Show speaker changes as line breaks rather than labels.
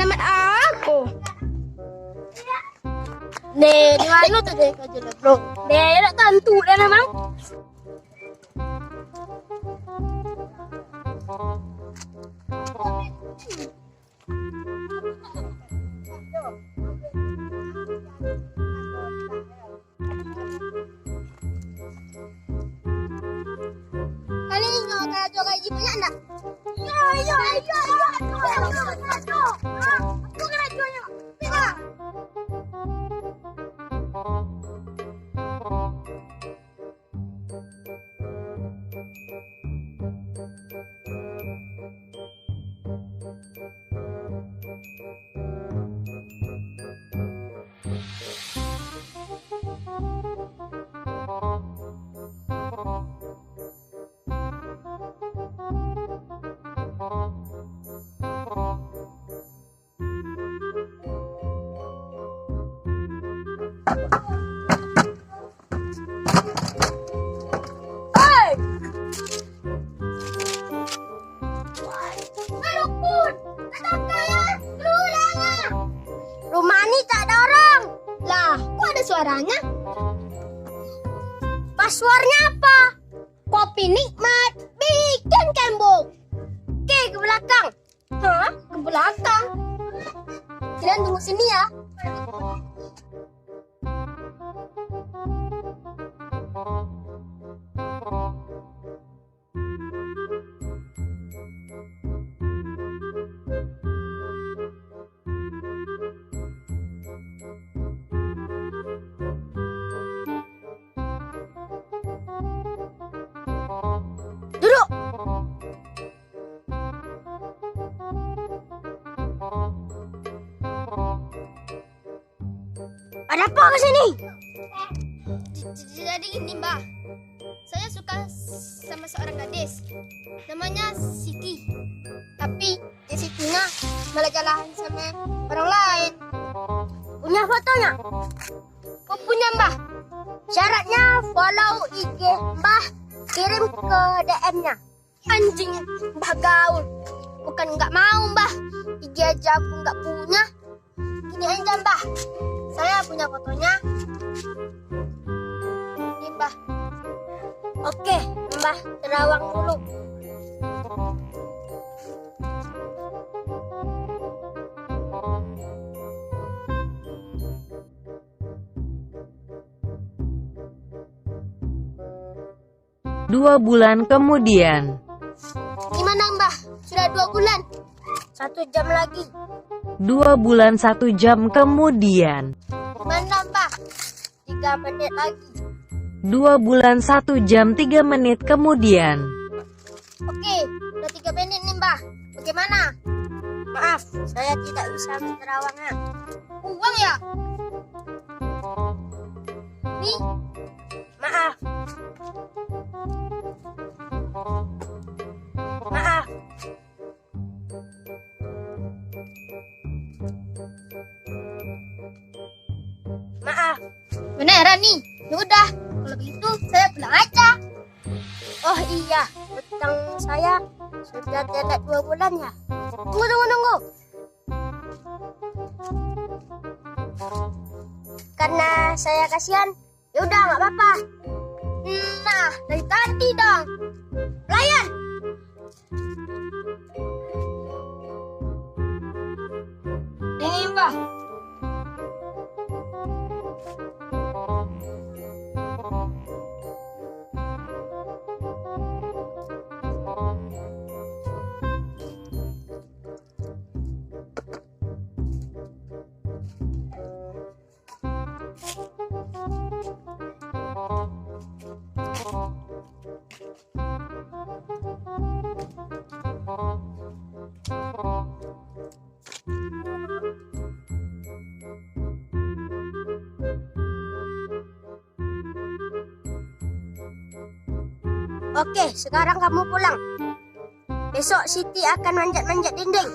alamat aku. Nih, di mana tuh deh kajian bro? Nih, ada tentu dah memang. Kali ini nggak coba gaji banyak enggak? Yo. Aku kena jualnya. Tidak. Rumah ini tak ada orang. Lah, kok ada suaranya? Passwordnya apa? Kopi nikmat, bikin kembung. Oke, ke belakang. Hah? Ke belakang? Kalian tunggu sini ya. Duduk. Ada apa ke sini?
Jadi gini mbak, saya suka sama seorang gadis, namanya Siti.
Tapi di situnya malah jalan sama orang lain. Punya fotonya? Oh, punya mbah. Syaratnya follow IG mbah, kirim ke DM-nya. Anjing, mbah gaul. Bukan nggak mau mbah, IG aja aku nggak punya. Gini aja mbah, saya punya fotonya. Ini mbah. Oke, mbah terawang dulu.
Dua bulan kemudian.
Gimana mbah? Sudah 2 bulan? 1 jam lagi.
2 bulan 1 jam kemudian.
Gimana mbah? 3 menit lagi.
2 bulan 1 jam 3 menit kemudian.
Oke, udah 3 menit nih mbah. Bagaimana? Maaf, saya tidak bisa menerawangnya. Uang ya? Nih, maaf. Maaf. Maaf. Beneran nih? Ya udah, kalau begitu saya pulang aja. Oh iya, utang saya sudah telat 2 bulan ya. Tunggu. Karena saya kasihan, ya udah nggak apa-apa. Nah, dari tadi dong. Pelayan. Ini mbak. Oke, sekarang kamu pulang. Besok Siti akan manjat-manjat dinding.